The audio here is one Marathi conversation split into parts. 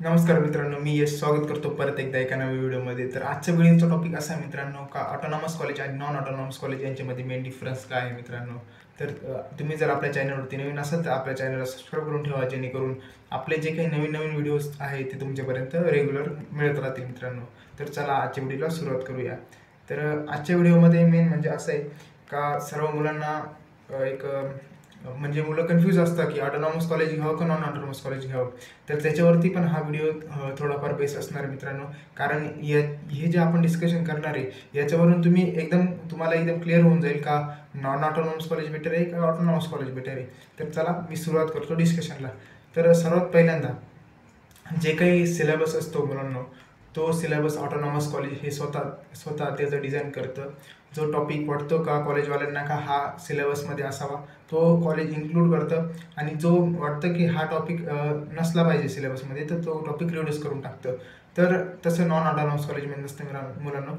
नमस्कार मित्रांनो, मी यश स्वागत करतो परत एकदा एका नव्या व्हिडिओमध्ये. तर आजच्या व्हिडिओचा टॉपिक असा आहे मित्रांनो, का ऑटोनॉमस कॉलेज आणि नॉन ऑटोनॉमस कॉलेज यांच्यामध्ये मेन डिफरन्स काय आहे मित्रांनो. तर तुम्ही जर आपल्या चॅनलवरती नवीन असाल तर आपल्या चॅनलला सबस्क्राईब करून ठेवा, जेणेकरून आपले जे काही नवीन नवीन व्हिडिओज आहेत ते तुमच्यापर्यंत रेग्युलर मिळत राहतील मित्रांनो. तर चला आजच्या व्हिडिओला सुरुवात करूया. तर आजच्या व्हिडिओमध्ये मेन म्हणजे असं आहे का सर्व मुलांना एक म्हणजे मुलं कन्फ्यूज असतात की ऑटोनॉमस कॉलेज घ्यावं का नॉन ऑटोनॉमस कॉलेज घ्यावं. तर त्याच्यावरती पण हा व्हिडिओ थोडाफार बेस असणार आहे मित्रांनो. कारण हे जे आपण डिस्कशन करणार आहे याच्यावरून तुम्हाला एकदम क्लिअर होऊन जाईल का नॉन ऑटोनॉमस कॉलेज बेटर आहे का ऑटोनॉमस कॉलेज बेटर आहे. तर चला मी सुरुवात करतो डिस्कशनला. तर सर्वात पहिल्यांदा जे काही सिलेबस असतो मुलांना, तो सिलेबस ऑटोनॉमस कॉलेज हे स्वतः त्याचं डिझाईन करतं. जो टॉपिक वाटतो का कॉलेजवाल्यांना का हा सिलेबसमध्ये असावा तो कॉलेज इन्क्लूड करतं, आणि जो वाटतं की हा टॉपिक नसला पाहिजे सिलेबसमध्ये तर तो टॉपिक रिड्यूस करून टाकतं. तर तसं नॉन ऑटोनॉमस कॉलेजमध्ये नसतं मुलांना.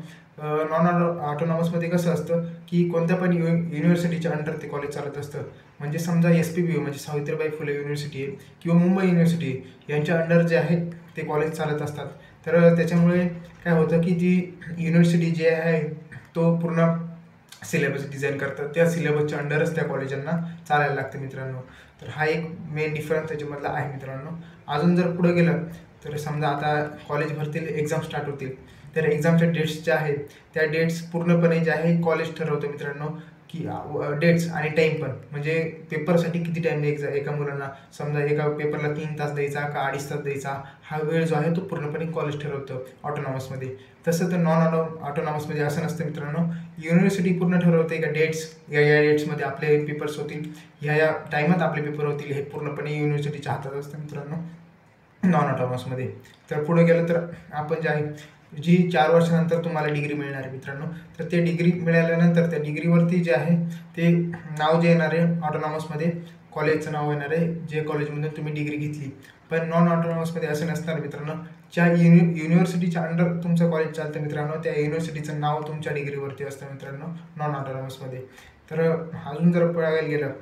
नॉन ऑटोनॉमसमध्ये कसं असतं की कोणत्या पण युनिव्हर्सिटीच्या अंडर ते कॉलेज चालत असतं. म्हणजे समजा SPBU म्हणजे सावित्रीबाई फुले युनिव्हर्सिटी आहे किंवा मुंबई युनिव्हर्सिटी यांच्या अंडर जे आहे ते कॉलेज चालत असतात. तर त्याच्यामुळे काय होतं की जी युनिव्हर्सिटी जे आहे तो पूर्ण सिलेबस डिझाईन करतात, त्या सिलेबसच्या अंडरच त्या कॉलेजांना चालायला लागतं मित्रांनो. तर हा एक मेन डिफरन्स त्याच्यामधला आहे मित्रांनो. अजून जर पुढे गेलं तर समजा आता कॉलेज भरतील, एक्झाम स्टार्ट होतील, तर एक्झामच्या डेट्स ज्या आहेत त्या डेट्स पूर्णपणे जे आहे कॉलेज ठरवतं मित्रांनो. की डेट्स आणि टाईम पण, म्हणजे पेपरसाठी किती टाईम द्यायचा एका मुलांना, समजा एका पेपरला 3 तास द्यायचा का 2.5 तास द्यायचा, हा वेळ जो आहे तो पूर्णपणे कॉलेज ठरवतं ऑटोनॉमसमध्ये. तसं तर नॉन ऑटोनॉमसमध्ये असं नसतं मित्रांनो. युनिव्हर्सिटी पूर्ण ठरवते का डेट्स, या डेट्समध्ये आपले पेपर्स होतील, या टाईमात आपले पेपर होतील, हे पूर्णपणे युनिव्हर्सिटीच्या हातात असतं मित्रांनो नॉन ऑटोनॉमसमध्ये. तर पुढे गेलं तर आपण जे आहे जी 4 वर्षानंतर तुम्हाला डिग्री मिळणार आहे मित्रांनो. तर ते डिग्री मिळाल्यानंतर त्या डिग्रीवरती जे आहे ते नाव जे येणार आहे ऑटोनॉमसमध्ये, कॉलेजचं नाव येणार आहे जे कॉलेजमधून तुम्ही डिग्री घेतली. पण नॉन ऑटोनॉमसमध्ये असं नसणार मित्रांनो. ज्या युनिव्हर्सिटीच्या अंडर तुमचं कॉलेज चालतं मित्रांनो, त्या युनिव्हर्सिटीचं नाव तुमच्या डिग्रीवरती असतं मित्रांनो नॉन ऑटोनॉमसमध्ये. तर अजून जर बघायला गेलं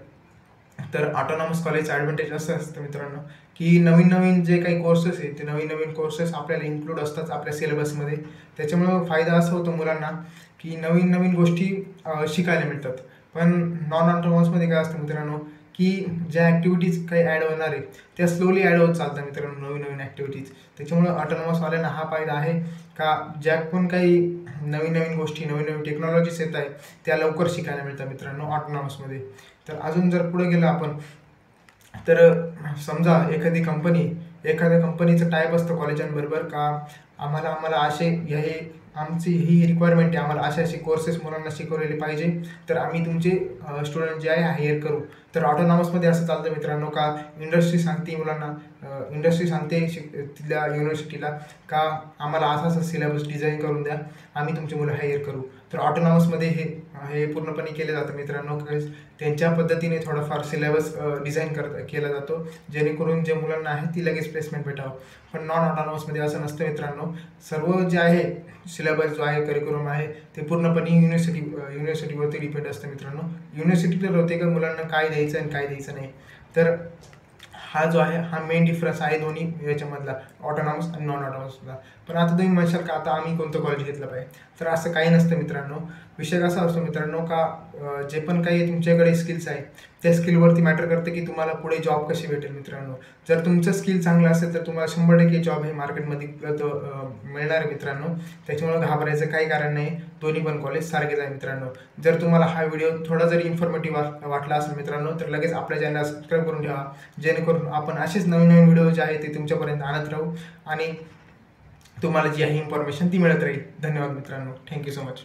तर ऑटोनॉमस कॉलेजचं ॲडव्हान्टेज असं असतं मित्रांनो की नवीन नवीन जे काही कोर्सेस आहेत ते नवीन नवीन कोर्सेस आपल्याला इन्क्लूड असतात आपल्या सिलेबसमध्ये. त्याच्यामुळं फायदा असा होतो मुलांना की नवीन नवीन गोष्टी शिकायला मिळतात. पण नॉन ऑटोनॉमसमध्ये काय असतं मित्रांनो की ज्या ॲक्टिव्हिटीज काही ॲड होणार आहे त्या स्लोली ॲड होत चालतात मित्रांनो, नवीन नवीन ॲक्टिव्हिटीज. त्याच्यामुळं ऑटोनॉमसवाल्यांना हा फायदा आहे का ज्या पण काही नवीन नवीन गोष्टी, नवीन नवीन टेक्नॉलॉजीज येत आहे त्या लवकर शिकायला मिळतात मित्रांनो ऑटोनॉमसमध्ये. तर अजून जर पुढे गेलं आपण तर समजा एखाद्या कंपनीचं टाईप असतं कॉलेजांबरोबर का आम्हाला असे हे आमची ही रिक्वायरमेंट आहे, आम्हाला असे कोर्सेस मुलांना शिकवलेले पाहिजे, तर आम्ही तुमचे स्टुडंट जे आहे हायर करू. तर ऑटोनॉमसमध्ये असं चालतं मित्रांनो का इंडस्ट्री सांगते मुलांना, इंडस्ट्री सांगते तिथल्या युनिव्हर्सिटीला का आम्हाला असा सिलेबस डिझाईन करून द्या, आम्ही तुमची मुलं हायर करू. तर ऑटोनॉमसमध्ये हे पूर्णपणे केलं जातं मित्रांनो. त्यांच्या पद्धतीने थोडाफार सिलेबस डिझाईन केला जातो, जेणेकरून जे मुलांना आहे ती लगेच प्लेसमेंट भेटावं. पण नॉन ऑटोनॉमसमध्ये असं नसतं मित्रांनो. सर्व जे आहे सिलेबस जो आहे, करिक्युलम आहे, ते पूर्णपणे युनिव्हर्सिटीवरती डिपेंड असतं मित्रांनो. युनिव्हर्सिटी ठरवते का मुलांना काय द्यायचं आणि काय द्यायचं नाही. तर हा जो आहे हा मेन डिफरन्स आहे दोन्ही याच्यामधला, ऑटोनॉमस आणि नॉन ऑटोनॉमसला. पण आता तुम्ही म्हणशाल का आता आम्ही कोणतं कॉलेज घेतलं पाहिजे, तर असं काही नसतं मित्रांनो. विषय कसा असतो मित्रांनो का जे पण काही तुमच्याकडे स्किल्स आहे त्या स्किलवरती मॅटर करतं की तुम्हाला पुढे जॉब कशी भेटेल मित्रांनो. जर तुमचं स्किल चांगलं असेल तर तुम्हाला 100% जॉब हे मार्केटमध्ये मिळणार आहे मित्रांनो. त्याच्यामुळे घाबरायचं काही कारण नाही, दोन्ही पण कॉलेज सारखेच आहे मित्रांनो. जर तुम्हाला हा व्हिडिओ थोडा जरी इन्फॉर्मेटिव्ह वाटला असेल मित्रांनो तर लगेच आपल्या चॅनलला सबस्क्राईब करून ठेवा, जेणेकरून आपण असेच नवीन नवीन व्हिडिओ जे आहे ते तुमच्यापर्यंत आणत राहू आणि तुम्हाला जी आहे इन्फॉर्मेशन ती मिळत राहील. धन्यवाद मित्रांनो. Thank you so much.